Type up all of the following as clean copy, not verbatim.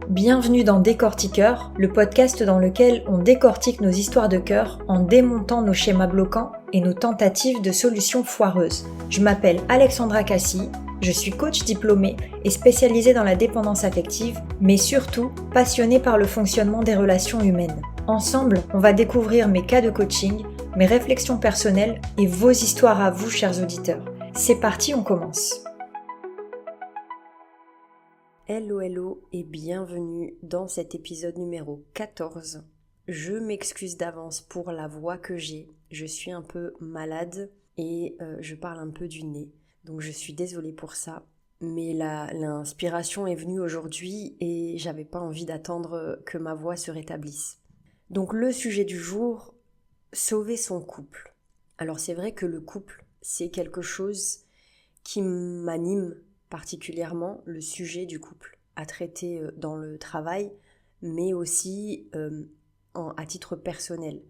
Bienvenue dans Décortiqueur, le podcast dans lequel on décortique nos histoires de cœur en démontant nos schémas bloquants et nos tentatives de solutions foireuses. Je m'appelle Alexandra Cassi, je suis coach diplômée et spécialisée dans la dépendance affective, mais surtout passionnée par le fonctionnement des relations humaines. Ensemble, on va découvrir mes cas de coaching, mes réflexions personnelles et vos histoires à vous, chers auditeurs. C'est parti, on commence. Hello et bienvenue dans cet épisode numéro 14. Je m'excuse d'avance pour la voix que j'ai. Je suis un peu malade et je parle un peu du nez. Donc je suis désolée pour ça. Mais l'inspiration est venue aujourd'hui et j'avais pas envie d'attendre que ma voix se rétablisse. Donc le sujet du jour, sauver son couple. Alors c'est vrai que le couple, c'est quelque chose qui m'anime particulièrement, le sujet du couple, à traiter dans le travail, mais aussi à titre personnel.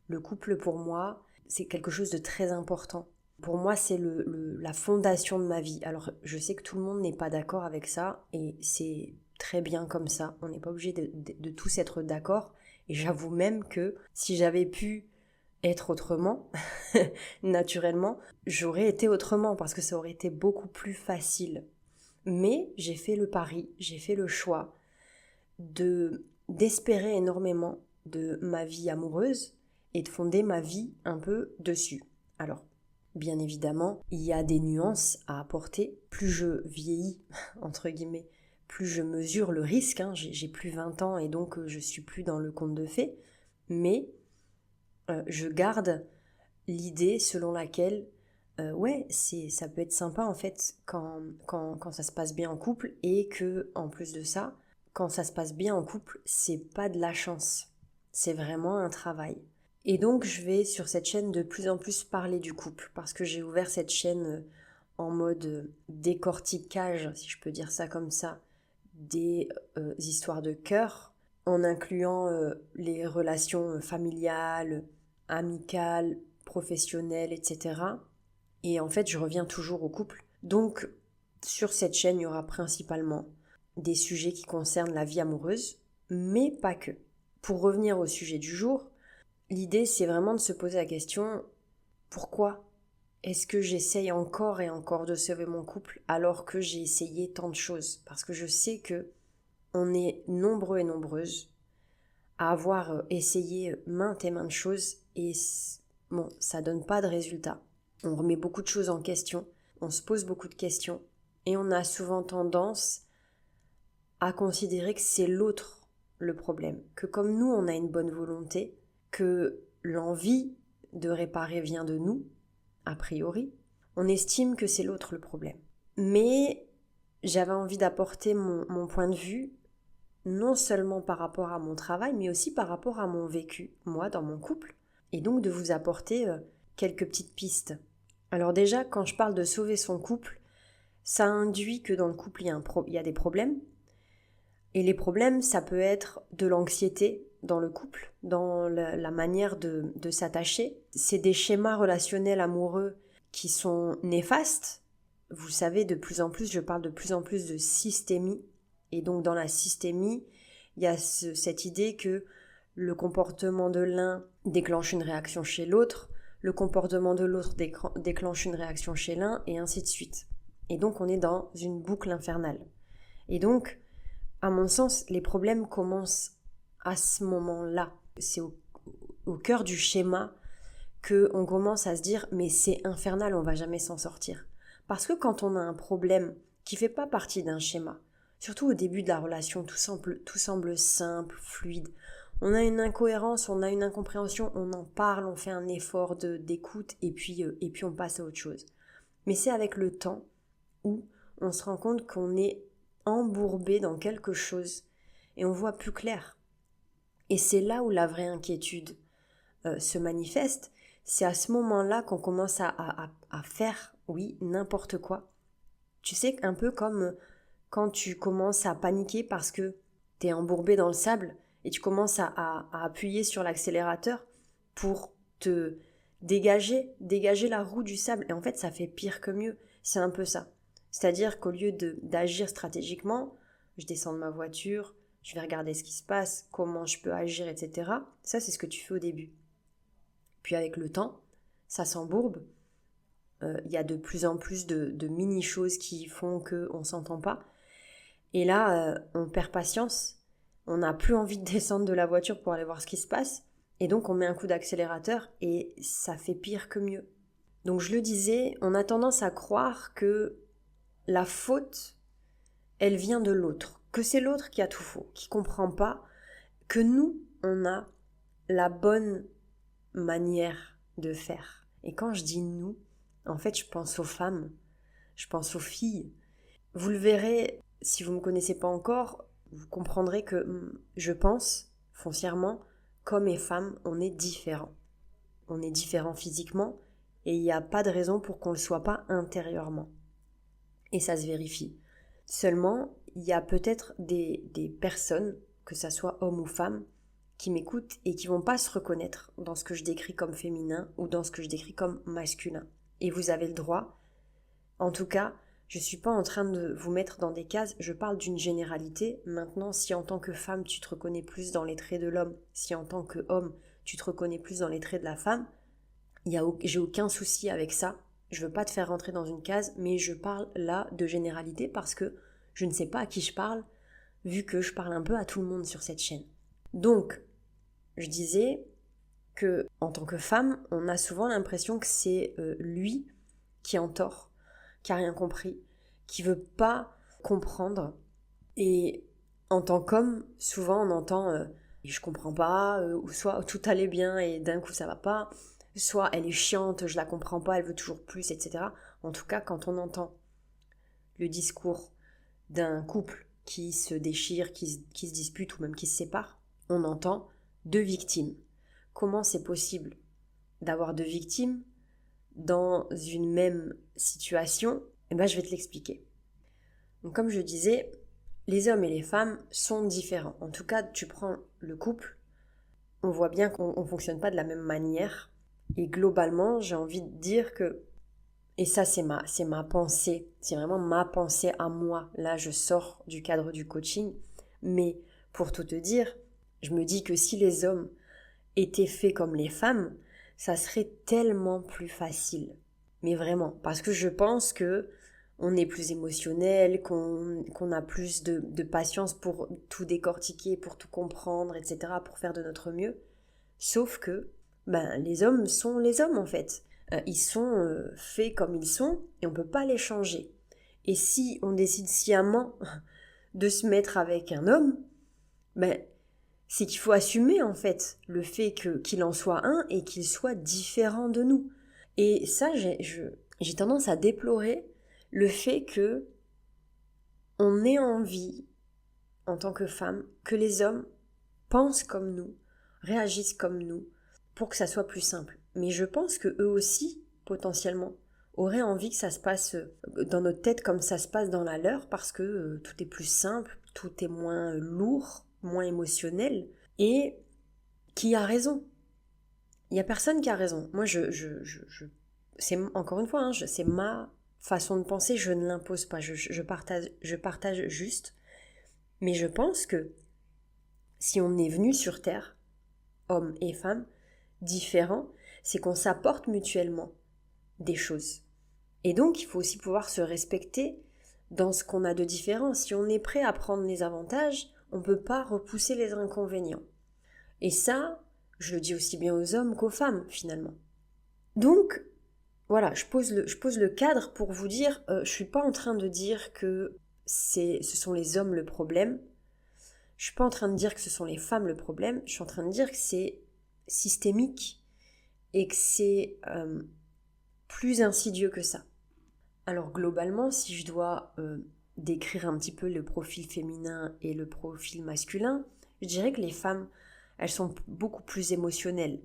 Le couple, pour moi, c'est quelque chose de très important. Pour moi, c'est la fondation de ma vie. Alors, je sais que tout le monde n'est pas d'accord avec ça, et c'est très bien comme ça. On n'est pas obligé de tous être d'accord, et j'avoue même que si j'avais pu être autrement, naturellement, j'aurais été autrement parce que ça aurait été beaucoup plus facile. Mais j'ai fait le pari, j'ai fait le choix d'espérer énormément de ma vie amoureuse et de fonder ma vie un peu dessus. Alors, bien évidemment, il y a des nuances à apporter. Plus je vieillis, entre guillemets, plus je mesure le risque. J'ai plus 20 ans et donc je suis plus dans le conte de fées. Mais je garde l'idée selon laquelle ça peut être sympa en fait quand ça se passe bien en couple, et que en plus de ça, quand ça se passe bien en couple, c'est pas de la chance, c'est vraiment un travail. Et donc je vais sur cette chaîne de plus en plus parler du couple, parce que j'ai ouvert cette chaîne en mode décortiquage, si je peux dire ça comme ça, des histoires de cœur, en incluant les relations familiales, amicales, professionnelles, etc. Et en fait, je reviens toujours au couple. Donc, sur cette chaîne, il y aura principalement des sujets qui concernent la vie amoureuse, mais pas que. Pour revenir au sujet du jour, l'idée, c'est vraiment de se poser la question, pourquoi est-ce que j'essaye encore et encore de sauver mon couple alors que j'ai essayé tant de choses? Parce que je sais que on est nombreux et nombreuses à avoir essayé maintes et maintes choses et bon, ça donne pas de résultat. On remet beaucoup de choses en question, on se pose beaucoup de questions et on a souvent tendance à considérer que c'est l'autre le problème, que comme nous on a une bonne volonté, que l'envie de réparer vient de nous, a priori, on estime que c'est l'autre le problème. Mais j'avais envie d'apporter mon point de vue, non seulement par rapport à mon travail, mais aussi par rapport à mon vécu, moi, dans mon couple, et donc de vous apporter quelques petites pistes. Alors déjà, quand je parle de sauver son couple, ça induit que dans le couple, il y a des problèmes. Et les problèmes, ça peut être de l'anxiété dans le couple, dans la manière de s'attacher. C'est des schémas relationnels amoureux qui sont néfastes. Vous savez, de plus en plus, je parle de plus en plus de systémie. Et donc dans la systémie, il y a cette idée que le comportement de l'un déclenche une réaction chez l'autre, le comportement de l'autre déclenche une réaction chez l'un, et ainsi de suite. Et donc on est dans une boucle infernale. Et donc, à mon sens, les problèmes commencent à ce moment-là. C'est au cœur du schéma qu'on commence à se dire « mais c'est infernal, on va jamais s'en sortir ». Parce que quand on a un problème qui fait pas partie d'un schéma, surtout au début de la relation, tout semble simple, fluide. On a une incohérence, on a une incompréhension, on en parle, on fait un effort d'écoute et puis on passe à autre chose. Mais c'est avec le temps où on se rend compte qu'on est embourbé dans quelque chose et on voit plus clair. Et c'est là où la vraie inquiétude se manifeste. C'est à ce moment-là qu'on commence à faire, oui, n'importe quoi. Tu sais, un peu comme quand tu commences à paniquer parce que t'es embourbé dans le sable et tu commences à appuyer sur l'accélérateur pour te dégager la roue du sable. Et en fait, ça fait pire que mieux. C'est un peu ça. C'est-à-dire qu'au lieu d'agir stratégiquement, je descends de ma voiture, je vais regarder ce qui se passe, comment je peux agir, etc. Ça, c'est ce que tu fais au début. Puis avec le temps, ça s'embourbe. Il y a de plus en plus de mini-choses qui font qu'on ne s'entend pas. Et là, on perd patience. On n'a plus envie de descendre de la voiture pour aller voir ce qui se passe. Et donc, on met un coup d'accélérateur et ça fait pire que mieux. Donc, je le disais, on a tendance à croire que la faute, elle vient de l'autre. Que c'est l'autre qui a tout faux, qui ne comprend pas que nous, on a la bonne manière de faire. Et quand je dis nous, en fait, je pense aux femmes, je pense aux filles. Vous le verrez, si vous ne me connaissez pas encore, vous comprendrez que je pense foncièrement qu'hommes et femmes, on est différents. On est différents physiquement et il n'y a pas de raison pour qu'on ne le soit pas intérieurement. Et ça se vérifie. Seulement, il y a peut-être des personnes, que ça soit hommes ou femmes, qui m'écoutent et qui vont pas se reconnaître dans ce que je décris comme féminin ou dans ce que je décris comme masculin. Et vous avez le droit. En tout cas, je suis pas en train de vous mettre dans des cases, je parle d'une généralité. Maintenant, si en tant que femme, tu te reconnais plus dans les traits de l'homme, si en tant qu'homme, tu te reconnais plus dans les traits de la femme, j'ai aucun souci avec ça. Je veux pas te faire rentrer dans une case, mais je parle là de généralité parce que je ne sais pas à qui je parle, vu que je parle un peu à tout le monde sur cette chaîne. Donc, je disais que en tant que femme, on a souvent l'impression que c'est lui qui est en tort, qui a rien compris, qui veut pas comprendre. Et en tant qu'homme, souvent on entend je comprends pas, ou soit tout allait bien et d'un coup ça va pas, soit elle est chiante, je la comprends pas, elle veut toujours plus, etc. En tout cas, quand on entend le discours d'un couple qui se déchire, qui se dispute ou même qui se sépare, on entend deux victimes. Comment c'est possible d'avoir deux victimes dans une même situation? Eh ben, je vais te l'expliquer. Donc, comme je disais, les hommes et les femmes sont différents. En tout cas, tu prends le couple, on voit bien qu'on ne fonctionne pas de la même manière. Et globalement, j'ai envie de dire que, et ça c'est ma pensée, c'est vraiment ma pensée à moi. Là, je sors du cadre du coaching, mais pour tout te dire, je me dis que si les hommes étaient faits comme les femmes, ça serait tellement plus facile. Mais vraiment, parce que je pense que on est plus émotionnel, qu'on a plus de patience pour tout décortiquer, pour tout comprendre, etc., pour faire de notre mieux. Sauf que les hommes sont les hommes en fait. Ils sont faits comme ils sont et on ne peut pas les changer. Et si on décide sciemment de se mettre avec un homme, c'est qu'il faut assumer en fait le fait qu'il en soit un et qu'il soit différent de nous. Et ça, j'ai tendance à déplorer le fait que on ait envie, en tant que femme, que les hommes pensent comme nous, réagissent comme nous, pour que ça soit plus simple. Mais je pense que eux aussi, potentiellement, auraient envie que ça se passe dans notre tête comme ça se passe dans la leur, parce que tout est plus simple, tout est moins lourd, moins émotionnel. Et qui a raison? Il n'y a personne qui a raison. Moi, c'est encore une fois, c'est ma façon de penser, je ne l'impose pas, je partage juste. Mais je pense que si on est venu sur Terre, hommes et femmes, différents, c'est qu'on s'apporte mutuellement des choses. Et donc, il faut aussi pouvoir se respecter dans ce qu'on a de différent. Si on est prêt à prendre les avantages, on ne peut pas repousser les inconvénients. Et ça, je le dis aussi bien aux hommes qu'aux femmes, finalement. Donc, voilà, je pose le cadre pour vous dire, je ne suis pas en train de dire que ce sont les hommes le problème. Je ne suis pas en train de dire que ce sont les femmes le problème. Je suis en train de dire que c'est systémique et que c'est plus insidieux que ça. Alors globalement, si je dois décrire un petit peu le profil féminin et le profil masculin, je dirais que les femmes, elles sont beaucoup plus émotionnelles.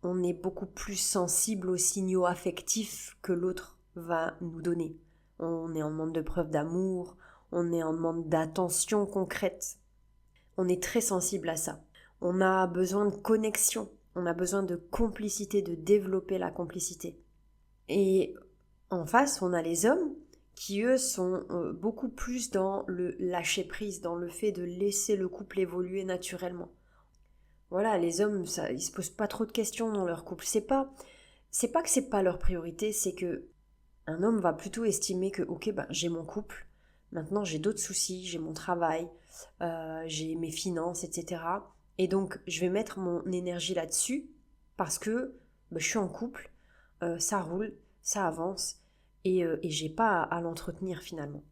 On est beaucoup plus sensible aux signaux affectifs que l'autre va nous donner. On est en demande de preuve d'amour, on est en demande d'attention concrète. On est très sensible à ça. On a besoin de connexion, on a besoin de complicité, de développer la complicité. Et en face, on a les hommes qui eux sont beaucoup plus dans le lâcher prise, dans le fait de laisser le couple évoluer naturellement. Voilà, les hommes, ça, ils se posent pas trop de questions dans leur couple. C'est pas que c'est pas leur priorité, c'est que un homme va plutôt estimer que ok, ben j'ai mon couple, maintenant j'ai d'autres soucis, j'ai mon travail, j'ai mes finances, etc. Et donc je vais mettre mon énergie là-dessus parce que ben, je suis en couple, ça roule, ça avance et j'ai pas à l'entretenir finalement.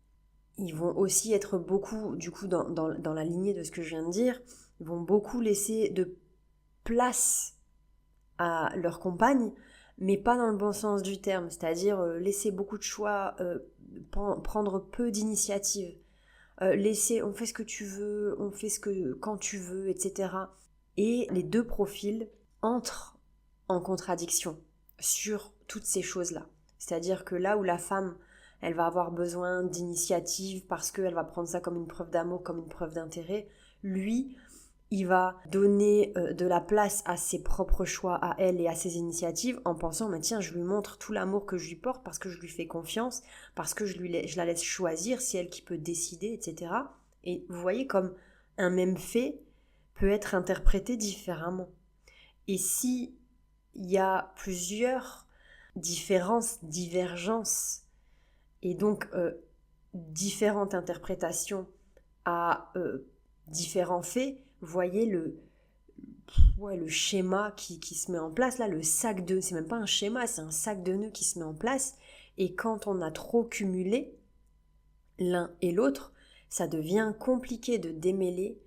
Ils vont aussi être beaucoup, du coup, dans la lignée de ce que je viens de dire, ils vont beaucoup laisser de place à leur compagne, mais pas dans le bon sens du terme, c'est-à-dire laisser beaucoup de choix, prendre peu d'initiative, laisser on fait ce que tu veux, on fait ce que quand tu veux, etc. Et les deux profils entrent en contradiction sur toutes ces choses-là. C'est-à-dire que là où la femme, elle va avoir besoin d'initiative parce qu'elle va prendre ça comme une preuve d'amour, comme une preuve d'intérêt, lui, il va donner de la place à ses propres choix, à elle et à ses initiatives en pensant, mais tiens, je lui montre tout l'amour que je lui porte parce que je lui fais confiance, parce que je la laisse choisir, c'est elle qui peut décider, etc. Et vous voyez comme un même fait peut être interprété différemment. Et si il y a plusieurs différences, divergences, et donc différentes interprétations à différents faits, vous voyez le schéma qui se met en place, là, le sac de... C'est même pas un schéma, c'est un sac de nœuds qui se met en place. Et quand on a trop cumulé l'un et l'autre, ça devient compliqué de démêler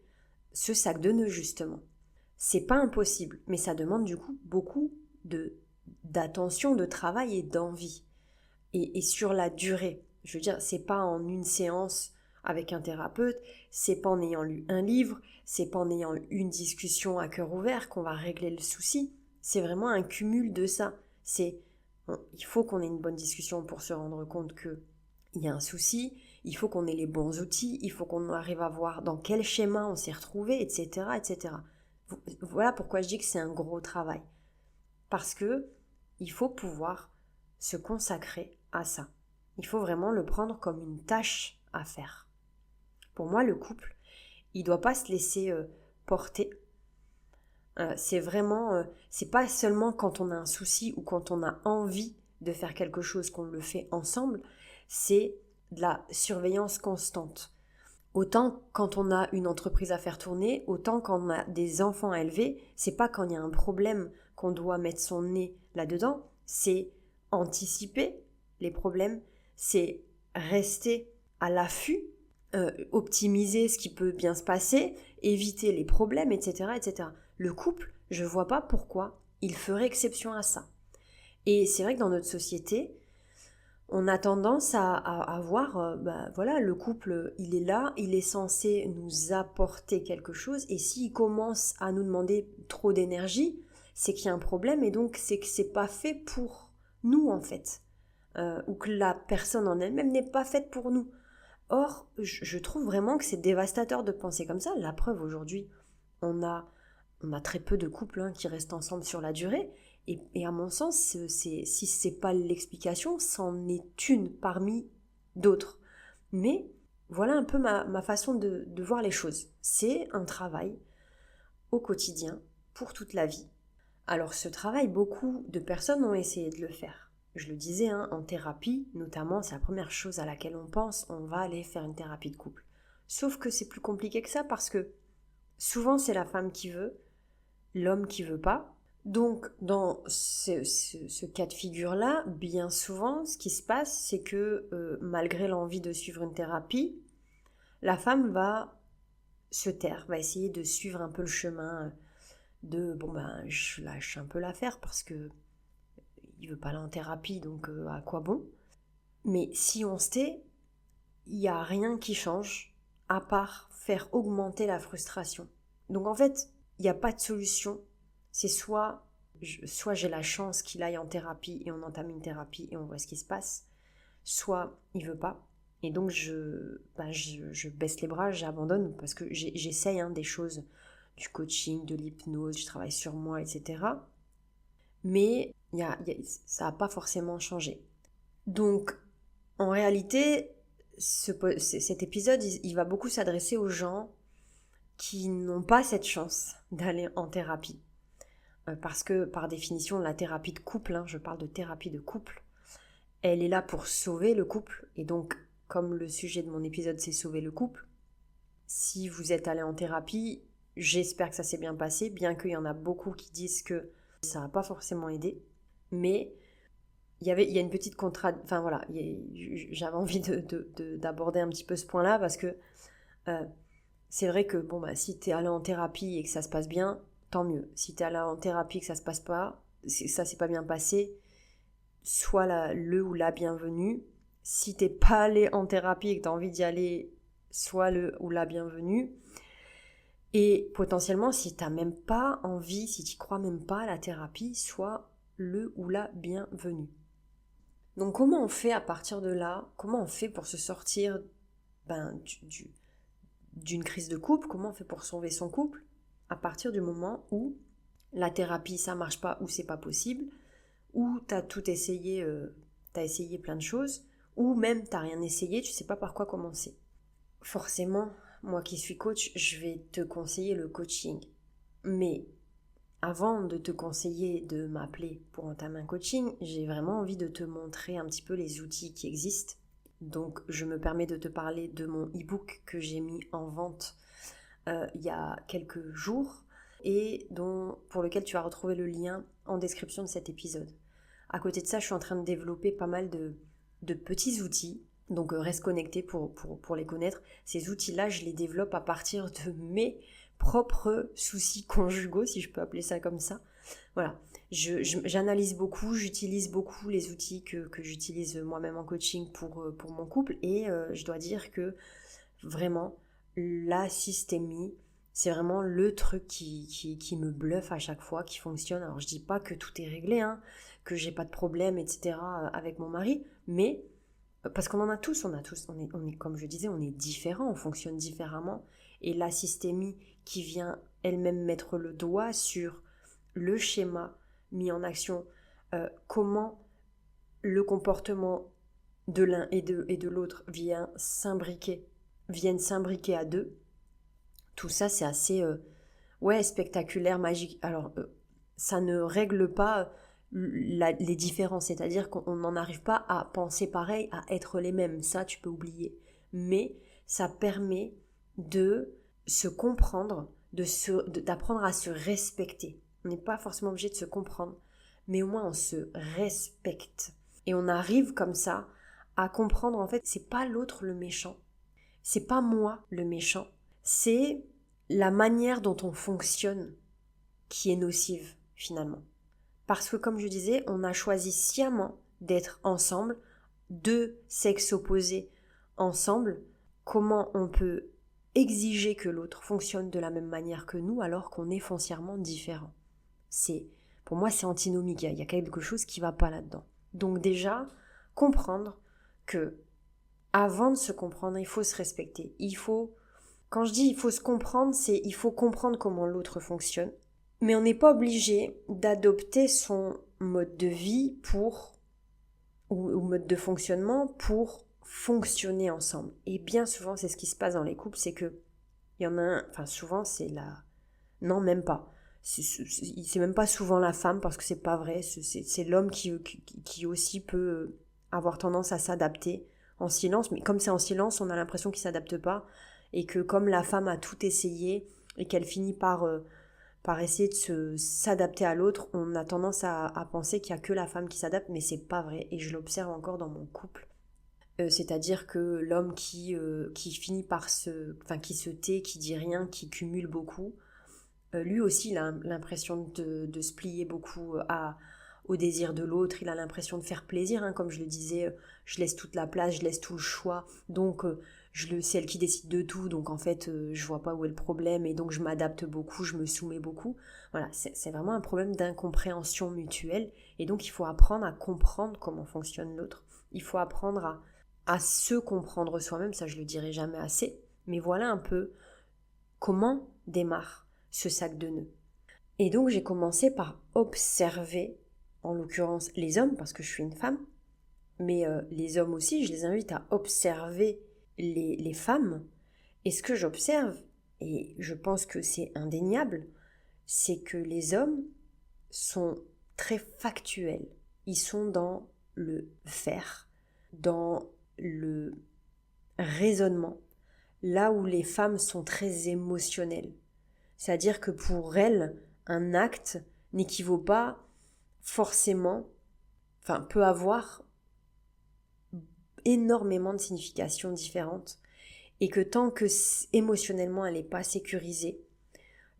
ce sac de nœuds, justement. C'est pas impossible, mais ça demande du coup beaucoup d'attention, de travail et d'envie. Et sur la durée. Je veux dire, c'est pas en une séance avec un thérapeute, c'est pas en ayant lu un livre, c'est pas en ayant une discussion à cœur ouvert qu'on va régler le souci. C'est vraiment un cumul de ça. Il faut qu'on ait une bonne discussion pour se rendre compte que il y a un souci, il faut qu'on ait les bons outils, il faut qu'on arrive à voir dans quel schéma on s'est retrouvé, etc., etc. Voilà pourquoi je dis que c'est un gros travail. Parce que il faut pouvoir se consacrer à ça. Il faut vraiment le prendre comme une tâche à faire. Pour moi, le couple, il ne doit pas se laisser porter. C'est pas seulement quand on a un souci ou quand on a envie de faire quelque chose qu'on le fait ensemble, c'est de la surveillance constante. Autant quand on a une entreprise à faire tourner, autant quand on a des enfants à élever, c'est pas quand il y a un problème qu'on doit mettre son nez là-dedans, c'est anticiper les problèmes, c'est rester à l'affût, optimiser ce qui peut bien se passer, éviter les problèmes, etc., etc. Le couple, je vois pas pourquoi il ferait exception à ça. Et c'est vrai que dans notre société, on a tendance à voir, voilà, le couple, il est là, il est censé nous apporter quelque chose, et s'il commence à nous demander trop d'énergie, c'est qu'il y a un problème, et donc c'est que c'est pas fait pour nous, en fait. Ou que la personne en elle-même n'est pas faite pour nous. Or, je trouve vraiment que c'est dévastateur de penser comme ça. La preuve, aujourd'hui, on a très peu de couples qui restent ensemble sur la durée. Et à mon sens, si ce n'est pas l'explication, c'en est une parmi d'autres. Mais voilà un peu ma façon de voir les choses. C'est un travail au quotidien, pour toute la vie. Alors ce travail, beaucoup de personnes ont essayé de le faire. Je le disais, en thérapie, notamment, c'est la première chose à laquelle on pense, on va aller faire une thérapie de couple. Sauf que c'est plus compliqué que ça parce que souvent c'est la femme qui veut, l'homme qui veut pas. Donc dans ce cas de figure-là, bien souvent, ce qui se passe, c'est que malgré l'envie de suivre une thérapie, la femme va se taire, va essayer de suivre un peu le chemin de je lâche un peu l'affaire parce que il veut pas aller en thérapie, donc à quoi bon? Mais si on se tait, il n'y a rien qui change à part faire augmenter la frustration. Donc en fait, il n'y a pas de solution. C'est soit j'ai la chance qu'il aille en thérapie et on entame une thérapie et on voit ce qui se passe, soit il veut pas. Et donc je baisse les bras, j'abandonne parce que j'essaye des choses, du coaching, de l'hypnose, je travaille sur moi, etc. Mais ça n'a pas forcément changé. Donc En réalité, cet épisode, il va beaucoup s'adresser aux gens qui n'ont pas cette chance d'aller en thérapie. Parce que par définition, la thérapie de couple, je parle de thérapie de couple, elle est là pour sauver le couple. Et donc, comme le sujet de mon épisode, c'est sauver le couple, si vous êtes allé en thérapie, j'espère que ça s'est bien passé, bien qu'il y en a beaucoup qui disent que ça n'a pas forcément aidé. Mais il y a une petite enfin voilà, j'avais envie d'aborder un petit peu ce point-là parce que c'est vrai que si tu es allé en thérapie et que ça se passe bien, tant mieux. Si tu es allé en thérapie et que ça se passe pas, ça s'est pas bien passé, sois le ou la bienvenue. Si t'es pas allé en thérapie et que tu as envie d'y aller, sois le ou la bienvenue. Et potentiellement, si t'as même pas envie, si tu crois même pas à la thérapie, sois le ou la bienvenue. Donc comment on fait à partir de là? Comment on fait pour se sortir d'une crise de couple? Comment on fait pour sauver son couple à partir du moment où la thérapie ça marche pas ou c'est pas possible, ou t'as tout essayé, t'as essayé plein de choses, ou même t'as rien essayé, tu sais pas par quoi commencer. Forcément, moi qui suis coach, je vais te conseiller le coaching. Mais avant de te conseiller de m'appeler pour entamer un coaching, j'ai vraiment envie de te montrer un petit peu les outils qui existent. Donc je me permets de te parler de mon e-book que j'ai mis en vente il y a quelques jours et pour lequel tu vas retrouver le lien en description de cet épisode. À côté de ça, je suis en train de développer pas mal de petits outils. Donc reste connecté pour les connaître. Ces outils-là, je les développe à partir de mes propres soucis conjugaux, si je peux appeler ça comme ça. Voilà, j'analyse beaucoup, j'utilise beaucoup les outils que j'utilise moi-même en coaching pour mon couple. Et je dois dire que vraiment, la systémie, c'est vraiment le truc qui me bluffe à chaque fois, qui fonctionne. Alors je dis pas que tout est réglé, que j'ai pas de problème, etc. avec mon mari, mais parce qu'on en a tous, on est, comme je disais, on est différents, on fonctionne différemment. Et la systémie qui vient elle-même mettre le doigt sur le schéma mis en action, comment le comportement de l'un et de l'autre viennent s'imbriquer à deux. Tout ça, c'est assez spectaculaire, magique. Alors, ça ne règle pas les différences, c'est-à-dire qu'on n'en arrive pas à penser pareil, à être les mêmes, ça tu peux oublier. Mais ça permet de se comprendre, d'apprendre à se respecter. On n'est pas forcément obligé de se comprendre, mais au moins on se respecte. Et on arrive comme ça à comprendre, en fait, c'est pas l'autre le méchant, c'est pas moi le méchant, c'est la manière dont on fonctionne qui est nocive finalement. Parce que comme je disais, on a choisi sciemment d'être ensemble, deux sexes opposés ensemble. Comment on peut exiger que l'autre fonctionne de la même manière que nous alors qu'on est foncièrement différents? Pour moi, c'est antinomique, il y a quelque chose qui ne va pas là-dedans. Donc déjà, comprendre que avant de se comprendre, il faut se respecter. Quand je dis il faut se comprendre, c'est il faut comprendre comment l'autre fonctionne. Mais on n'est pas obligé d'adopter son mode de vie ou mode de fonctionnement pour fonctionner ensemble. Et bien souvent, c'est ce qui se passe dans les couples, c'est que il y en a un, enfin souvent c'est non, même pas. C'est même pas souvent la femme parce que c'est pas vrai, c'est l'homme qui aussi peut avoir tendance à s'adapter en silence, mais comme c'est en silence, on a l'impression qu'il s'adapte pas et que comme la femme a tout essayé et qu'elle finit par essayer de s'adapter à l'autre, on a tendance à penser qu'il n'y a que la femme qui s'adapte, mais c'est pas vrai. Et je l'observe encore dans mon couple. C'est-à-dire que l'homme qui finit par qui se tait, qui dit rien, qui cumule beaucoup, lui aussi il a l'impression de se plier beaucoup au désir de l'autre, il a l'impression de faire plaisir, comme je le disais, je laisse toute la place, je laisse tout le choix, donc c'est elle qui décide de tout, donc en fait je vois pas où est le problème et donc je m'adapte beaucoup, je me soumets beaucoup. Voilà, c'est vraiment un problème d'incompréhension mutuelle et donc il faut apprendre à comprendre comment fonctionne l'autre, il faut apprendre à se comprendre soi-même, ça je le dirai jamais assez, mais voilà un peu comment démarre ce sac de nœuds. Et donc j'ai commencé par observer, en l'occurrence les hommes, parce que je suis une femme, mais les hommes aussi, je les invite à observer les femmes. Et ce que j'observe, et je pense que c'est indéniable, c'est que les hommes sont très factuels. Ils sont dans le faire, dans le raisonnement, là où les femmes sont très émotionnelles. C'est-à-dire que pour elles, un acte n'équivaut pas forcément, peut avoir énormément de significations différentes, et que tant que émotionnellement elle n'est pas sécurisée,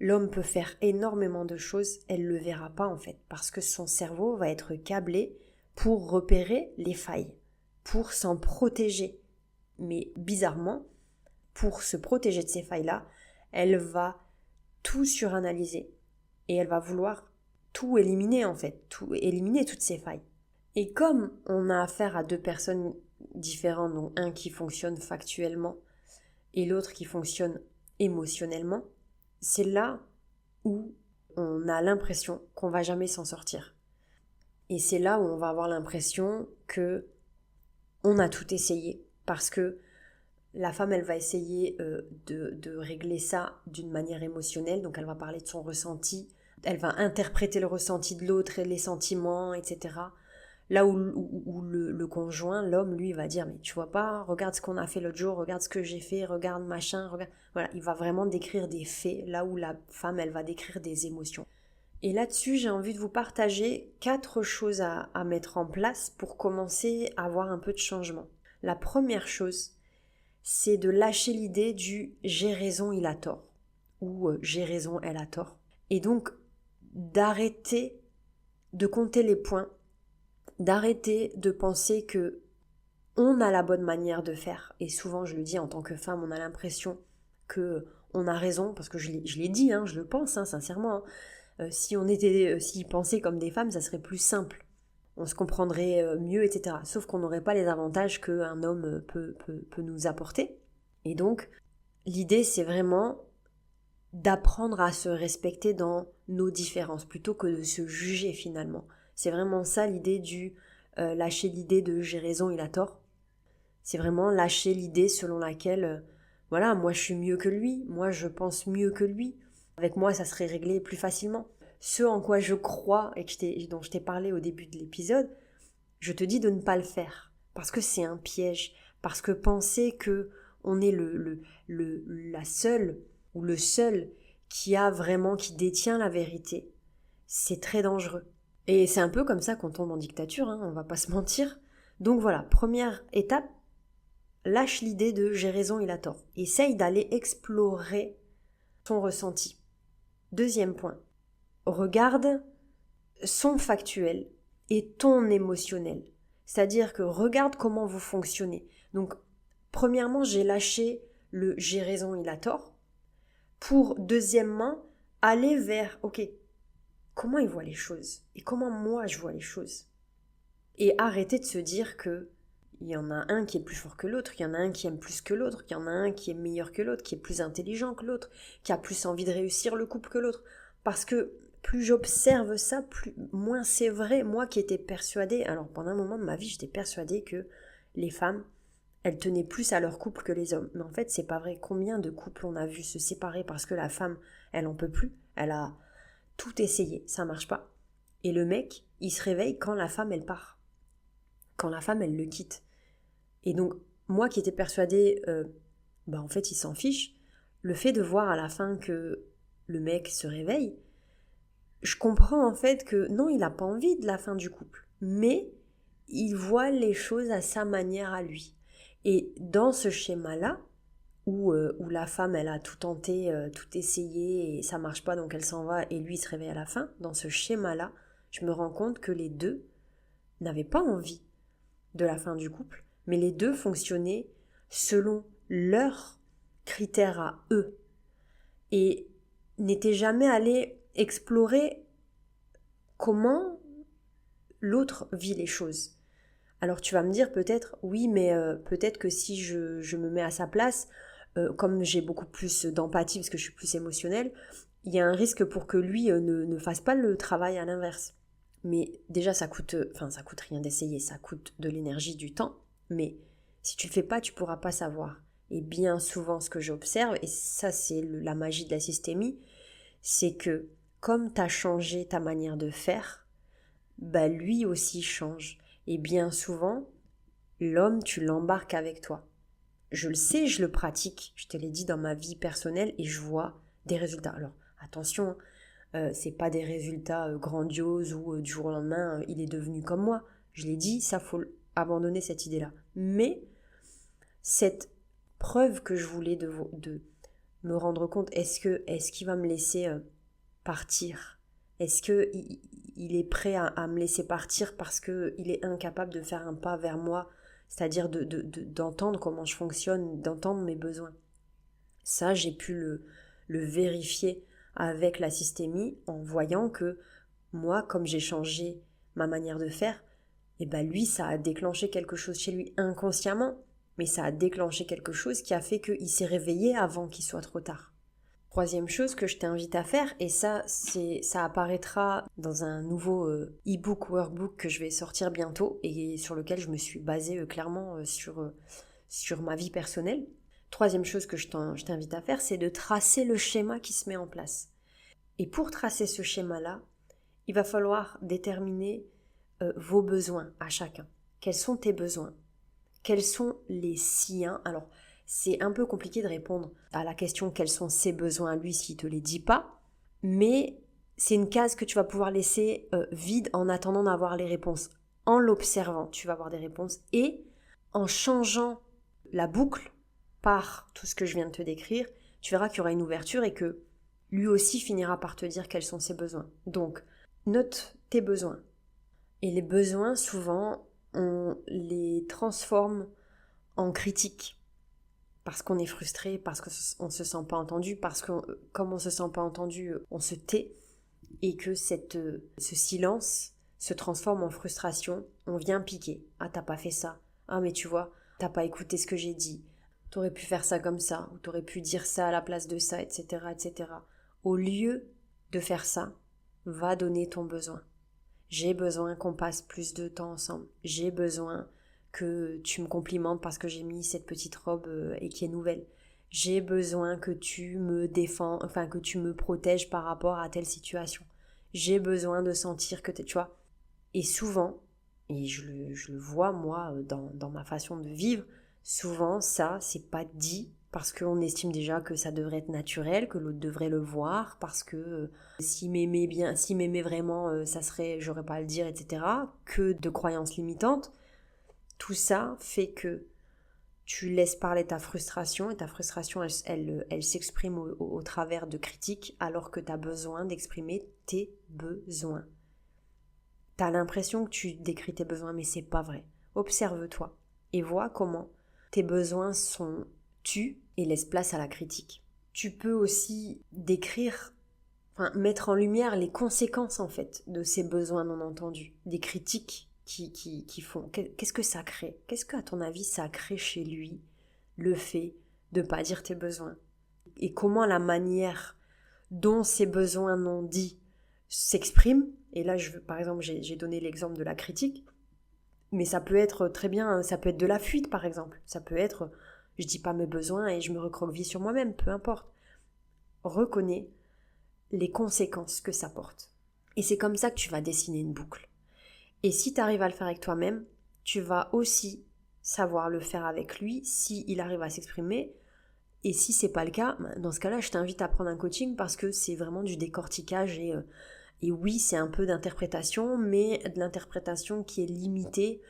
l'homme peut faire énormément de choses, elle ne le verra pas en fait, parce que son cerveau va être câblé pour repérer les failles, pour s'en protéger. Mais bizarrement, pour se protéger de ces failles-là, elle va tout suranalyser et elle va vouloir tout éliminer en fait, éliminer toutes ces failles. Et comme on a affaire à deux personnes différentes, donc un qui fonctionne factuellement et l'autre qui fonctionne émotionnellement, c'est là où on a l'impression qu'on va jamais s'en sortir. Et c'est là où on va avoir l'impression que on a tout essayé, parce que la femme, elle va essayer de régler ça d'une manière émotionnelle, donc elle va parler de son ressenti, elle va interpréter le ressenti de l'autre et les sentiments, etc. Là où le conjoint, l'homme, lui, va dire « mais tu vois pas, regarde ce qu'on a fait l'autre jour, regarde ce que j'ai fait, regarde machin, regarde... » Voilà, il va vraiment décrire des faits, là où la femme, elle va décrire des émotions. Et là-dessus, j'ai envie de vous partager 4 choses à mettre en place pour commencer à avoir un peu de changement. La première chose, c'est de lâcher l'idée du « j'ai raison, il a tort » ou « j'ai raison, elle a tort ». Et donc, d'arrêter de compter les points, d'arrêter de penser que on a la bonne manière de faire. Et souvent, je le dis, en tant que femme, on a l'impression que on a raison, parce que je l'ai dit, je le pense, sincèrement. S'ils pensaient comme des femmes, ça serait plus simple. On se comprendrait mieux, etc. Sauf qu'on n'aurait pas les avantages qu'un homme peut nous apporter. Et donc, l'idée, c'est vraiment d'apprendre à se respecter dans nos différences, plutôt que de se juger finalement. C'est vraiment ça l'idée du lâcher l'idée de « j'ai raison, il a tort ». C'est vraiment lâcher l'idée selon laquelle, voilà, moi je suis mieux que lui, moi je pense mieux que lui. Avec moi, ça serait réglé plus facilement. Ce en quoi je crois et dont je t'ai parlé au début de l'épisode, je te dis de ne pas le faire. Parce que c'est un piège. Parce que penser que on est la seule ou le seul qui détient la vérité, c'est très dangereux. Et c'est un peu comme ça qu'on tombe en dictature, on va pas se mentir. Donc voilà, première étape, lâche l'idée de « j'ai raison, il a tort ». Essaye d'aller explorer ton ressenti. Deuxième point, regarde son factuel et ton émotionnel. C'est-à-dire que regarde comment vous fonctionnez. Donc, premièrement, j'ai lâché le « j'ai raison, il a tort » pour, deuxièmement, aller vers « ok, comment il voit les choses et comment moi je vois les choses ?» Et arrêter de se dire que il y en a un qui est plus fort que l'autre, il y en a un qui aime plus que l'autre, il y en a un qui est meilleur que l'autre, qui est plus intelligent que l'autre, qui a plus envie de réussir le couple que l'autre. Parce que plus j'observe ça, moins c'est vrai. Moi qui étais persuadée, alors pendant un moment de ma vie, j'étais persuadée que les femmes, elles tenaient plus à leur couple que les hommes. Mais en fait, c'est pas vrai. Combien de couples on a vu se séparer parce que la femme, elle en peut plus, elle a tout essayé, ça marche pas. Et le mec, il se réveille quand la femme, elle part. Quand la femme, elle le quitte. Et donc, moi qui étais persuadée, en fait, il s'en fiche, le fait de voir à la fin que le mec se réveille, je comprends en fait que non, il n'a pas envie de la fin du couple, mais il voit les choses à sa manière à lui. Et dans ce schéma-là, où la femme, elle a tout tenté, tout essayé, et ça marche pas, donc elle s'en va, et lui, il se réveille à la fin, dans ce schéma-là, je me rends compte que les deux n'avaient pas envie de la fin du couple, mais les deux fonctionnaient selon leurs critères à eux, et n'étaient jamais allés explorer comment l'autre vit les choses. Alors tu vas me dire peut-être, oui, mais peut-être que si je me mets à sa place, comme j'ai beaucoup plus d'empathie parce que je suis plus émotionnelle, il y a un risque pour que lui ne fasse pas le travail à l'inverse. Mais déjà, ça coûte rien d'essayer, ça coûte de l'énergie, du temps. Mais si tu le fais pas, tu pourras pas savoir. Et bien souvent, ce que j'observe, et ça c'est la magie de la systémie, c'est que comme tu as changé ta manière de faire, bah lui aussi change. Et bien souvent, l'homme, tu l'embarques avec toi. Je le sais, je le pratique, je te l'ai dit dans ma vie personnelle et je vois des résultats. Alors attention, c'est pas des résultats grandioses où du jour au lendemain il est devenu comme moi. Je l'ai dit, ça faut abandonner cette idée-là. Mais cette preuve que je voulais de me rendre compte, est-ce qu'il va me laisser partir? Est-ce qu'il est prêt à me laisser partir parce qu'il est incapable de faire un pas vers moi, c'est-à-dire d'entendre comment je fonctionne, d'entendre mes besoins? Ça, j'ai pu le vérifier avec la systémie en voyant que moi, comme j'ai changé ma manière de faire, et ben lui, ça a déclenché quelque chose chez lui inconsciemment, mais ça a déclenché quelque chose qui a fait qu'il s'est réveillé avant qu'il soit trop tard. Troisième chose que je t'invite à faire, et ça apparaîtra dans un nouveau e-book workbook que je vais sortir bientôt et sur lequel je me suis basée clairement sur ma vie personnelle. Troisième chose que je t'invite à faire, c'est de tracer le schéma qui se met en place. Et pour tracer ce schéma-là, il va falloir déterminer vos besoins à chacun. Quels sont tes besoins? Quels sont les siens? Alors, c'est un peu compliqué de répondre à la question quels sont ses besoins à lui s'il ne te les dit pas, mais c'est une case que tu vas pouvoir laisser vide en attendant d'avoir les réponses. En l'observant, tu vas avoir des réponses et en changeant la boucle par tout ce que je viens de te décrire, tu verras qu'il y aura une ouverture et que lui aussi finira par te dire quels sont ses besoins. Donc, note tes besoins. Et les besoins, souvent, on les transforme en critiques. Parce qu'on est frustré, parce qu'on ne se sent pas entendu, parce que comme on ne se sent pas entendu, on se tait. Et que ce silence se transforme en frustration. On vient piquer. Ah, t'as pas fait ça. Ah, mais tu vois, t'as pas écouté ce que j'ai dit. T'aurais pu faire ça comme ça, ou t'aurais pu dire ça à la place de ça, etc., etc. Au lieu de faire ça, va donner ton besoin. J'ai besoin qu'on passe plus de temps ensemble. J'ai besoin que tu me complimentes parce que j'ai mis cette petite robe et qui est nouvelle. J'ai besoin que tu me défends, enfin que tu me protèges par rapport à telle situation. J'ai besoin de sentir que tu vois. Et souvent, et je le vois moi dans ma façon de vivre, souvent ça c'est pas dit parce qu'on estime déjà que ça devrait être naturel, que l'autre devrait le voir, parce que s'il m'aimait vraiment, ça serait, j'aurais pas à le dire, etc. Que de croyances limitantes. Tout ça fait que tu laisses parler ta frustration et ta frustration, elle s'exprime au travers de critiques alors que tu as besoin d'exprimer tes besoins. Tu as l'impression que tu décris tes besoins, mais c'est pas vrai. Observe-toi et vois comment tes besoins sont tus et laisse place à la critique. Tu peux aussi mettre en lumière les conséquences en fait de ces besoins non entendus, des critiques qui font. Qu'est-ce que ça crée? Qu'est-ce que à ton avis ça crée chez lui le fait de ne pas dire tes besoins? Et comment la manière dont ces besoins non dits s'expriment? Et là, par exemple, j'ai donné l'exemple de la critique, mais ça peut être très bien, ça peut être de la fuite par exemple. Ça peut être, je dis pas mes besoins et je me recroqueville sur moi-même, peu importe. Reconnais les conséquences que ça porte. Et c'est comme ça que tu vas dessiner une boucle. Et si tu arrives à le faire avec toi-même, tu vas aussi savoir le faire avec lui s'il arrive à s'exprimer. Et si c'est pas le cas, dans ce cas-là, je t'invite à prendre un coaching parce que c'est vraiment du décortiquage et oui, c'est un peu d'interprétation, mais de l'interprétation qui est limitée,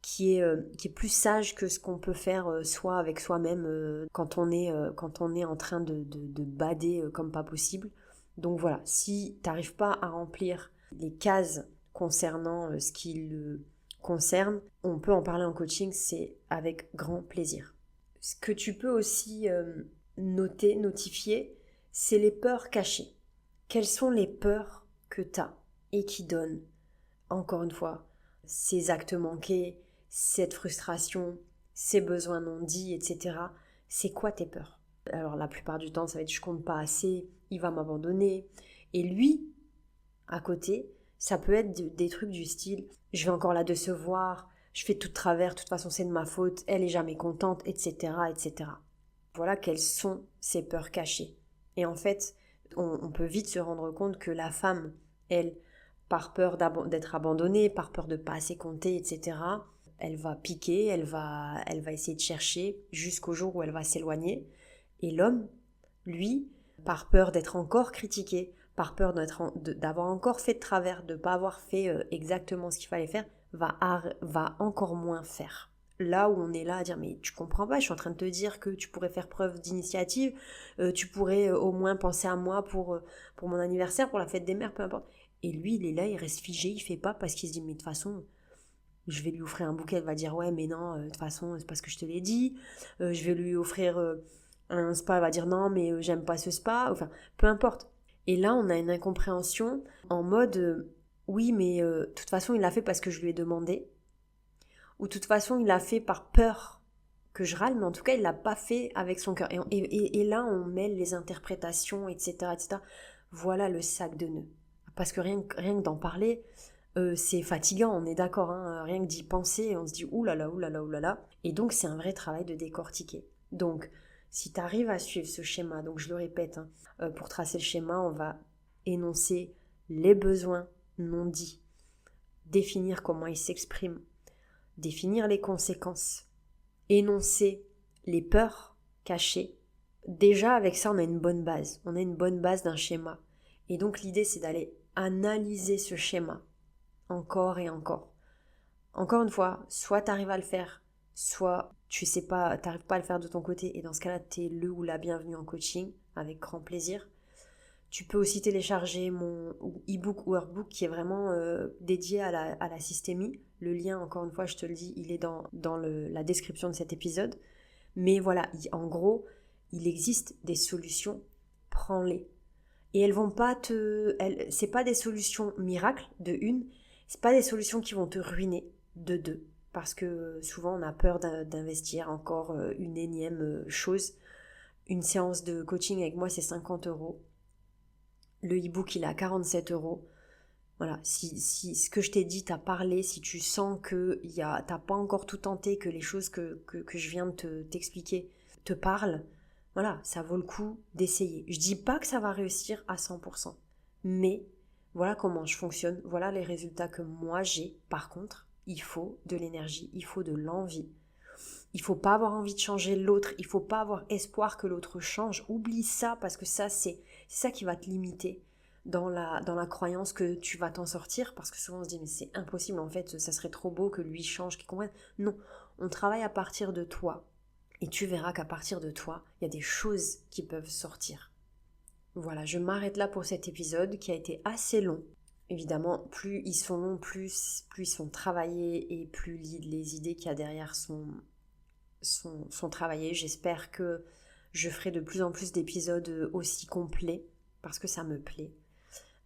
qui est plus sage que ce qu'on peut faire soi avec soi-même quand on est en train de bader comme pas possible. Donc voilà, si tu n'arrives pas à remplir les cases concernant ce qui le concerne, on peut en parler en coaching, c'est avec grand plaisir. Ce que tu peux aussi notifier, c'est les peurs cachées. Quelles sont les peurs que tu as et qui donnent, encore une fois, ces actes manqués, cette frustration, ces besoins non dits, etc. C'est quoi tes peurs? Alors la plupart du temps, ça va être je compte pas assez, il va m'abandonner. Et lui, à côté, Ça peut être des trucs du style « je vais encore la décevoir, je fais tout de travers, de toute façon c'est de ma faute, elle est jamais contente, etc. etc. » Voilà quelles sont ces peurs cachées. Et en fait, on peut vite se rendre compte que la femme, elle, par peur d'être abandonnée, par peur de ne pas assez compter, etc., elle va piquer, elle va essayer de chercher jusqu'au jour où elle va s'éloigner. Et l'homme, lui, par peur d'être encore critiqué, par peur d'avoir encore fait de travers, de ne pas avoir fait exactement ce qu'il fallait faire, va encore moins faire. Là où on est là à dire mais tu comprends pas, je suis en train de te dire que tu pourrais faire preuve d'initiative, tu pourrais au moins penser à moi pour mon anniversaire, pour la fête des mères, peu importe. Et lui il est là, il reste figé, il fait pas parce qu'il se dit mais de toute façon je vais lui offrir un bouquet, elle va dire ouais mais non, de toute façon c'est parce que je te l'ai dit, je vais lui offrir un spa, elle va dire non mais j'aime pas ce spa, enfin peu importe. Et là on a une incompréhension en mode oui mais de toute façon il l'a fait parce que je lui ai demandé, ou de toute façon il l'a fait par peur que je râle, mais en tout cas il l'a pas fait avec son cœur. Et là on mêle les interprétations, etc., etc. Voilà le sac de nœuds. Parce que rien que d'en parler, c'est fatigant, on est d'accord, hein, rien que d'y penser, on se dit oulala, oulala, oulala. Et donc c'est un vrai travail de décortiquer. Donc si tu arrives à suivre ce schéma, donc je le répète, hein, pour tracer le schéma, on va énoncer les besoins non dits, définir comment ils s'expriment, définir les conséquences, énoncer les peurs cachées. Déjà avec ça on a une bonne base, on a une bonne base d'un schéma. Et donc l'idée c'est d'aller analyser ce schéma encore et encore. Encore une fois, soit tu arrives à le faire, soit tu sais pas, t'arrives pas à le faire de ton côté, et dans ce cas-là, tu es le ou la bienvenue en coaching, avec grand plaisir. Tu peux aussi télécharger mon e-book ou workbook qui est vraiment dédié à la systémie. Le lien, encore une fois, je te le dis, il est dans la description de cet épisode. Mais voilà, en gros, il existe des solutions, prends-les. Et elles vont pas c'est pas des solutions miracles, de une, c'est pas des solutions qui vont te ruiner, de deux. Parce que souvent on a peur d'investir encore une énième chose. Une séance de coaching avec moi c'est 50 €. Le e-book il est à 47 €. Voilà, si ce que je t'ai dit t'a parlé, si tu sens que t'as pas encore tout tenté, que les choses que je viens de t'expliquer te parlent, voilà, ça vaut le coup d'essayer. Je dis pas que ça va réussir à 100%, mais voilà comment je fonctionne, voilà les résultats que moi j'ai. Par contre, il faut de l'énergie, il faut de l'envie. Il faut pas avoir envie de changer l'autre, il faut pas avoir espoir que l'autre change. Oublie ça parce que ça c'est ça qui va te limiter dans la croyance que tu vas t'en sortir, parce que souvent on se dit mais c'est impossible en fait, ça serait trop beau que lui change, qu'il comprenne. Non, on travaille à partir de toi. Et tu verras qu'à partir de toi, il y a des choses qui peuvent sortir. Voilà, je m'arrête là pour cet épisode qui a été assez long. Évidemment, plus ils sont longs, plus ils sont travaillés et plus les idées qu'il y a derrière sont travaillées. J'espère que je ferai de plus en plus d'épisodes aussi complets parce que ça me plaît.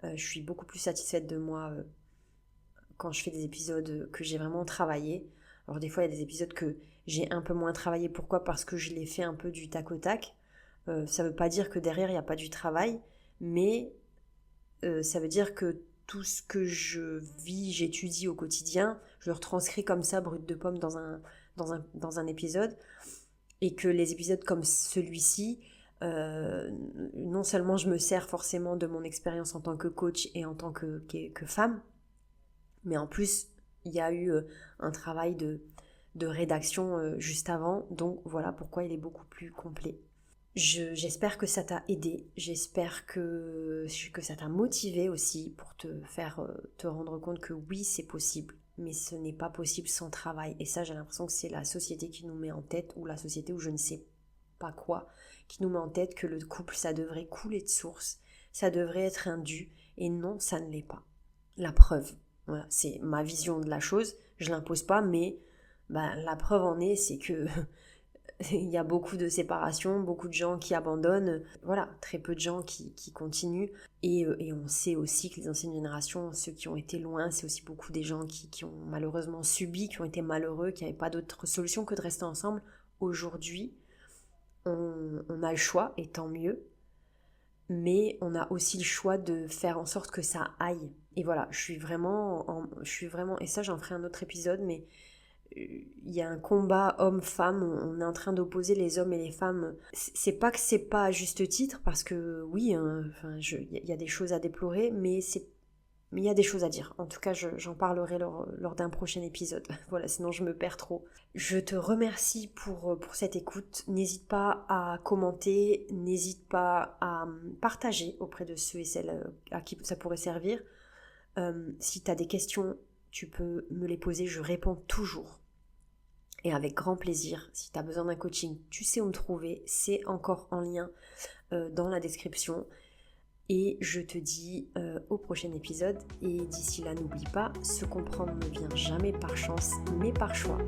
Je suis beaucoup plus satisfaite de moi quand je fais des épisodes que j'ai vraiment travaillé. Alors des fois, il y a des épisodes que j'ai un peu moins travaillé. Pourquoi ? Parce que je l'ai fait un peu du tac au tac. Ça ne veut pas dire que derrière, il n'y a pas du travail, mais ça veut dire que tout ce que je vis, j'étudie au quotidien, je le retranscris comme ça, brut de pomme, dans un épisode. Et que les épisodes comme celui-ci, non seulement je me sers forcément de mon expérience en tant que coach et en tant que femme, mais en plus, il y a eu un travail de rédaction juste avant, donc voilà pourquoi il est beaucoup plus complet. J'espère que ça t'a aidé, j'espère que ça t'a motivé aussi pour te faire te rendre compte que oui, c'est possible, mais ce n'est pas possible sans travail. Et ça, j'ai l'impression que c'est la société qui nous met en tête, ou la société ou je ne sais pas quoi, qui nous met en tête que le couple, ça devrait couler de source, ça devrait être un dû, et non, ça ne l'est pas. La preuve, voilà, c'est ma vision de la chose, je l'impose pas, mais la preuve en est, c'est que il y a beaucoup de séparations, beaucoup de gens qui abandonnent, voilà, très peu de gens qui continuent. Et on sait aussi que les anciennes générations, ceux qui ont été loin, c'est aussi beaucoup des gens qui ont malheureusement subi, qui ont été malheureux, qui n'avaient pas d'autre solution que de rester ensemble. Aujourd'hui, on a le choix, et tant mieux. mais on a aussi le choix de faire en sorte que ça aille. Et voilà, je suis vraiment, et ça j'en ferai un autre épisode, mais il y a un combat homme-femme, on est en train d'opposer les hommes et les femmes. C'est pas que c'est pas à juste titre, parce que oui, hein, il y a des choses à déplorer, mais il y a des choses à dire. En tout cas, j'en parlerai lors d'un prochain épisode. Voilà, sinon je me perds trop. Je te remercie pour cette écoute. N'hésite pas à commenter, n'hésite pas à partager auprès de ceux et celles à qui ça pourrait servir. Si tu as des questions, tu peux me les poser, je réponds toujours. Et avec grand plaisir, si tu as besoin d'un coaching, tu sais où me trouver, c'est encore en lien dans la description. Et je te dis au prochain épisode. Et d'ici là, n'oublie pas, se comprendre ne vient jamais par chance, mais par choix.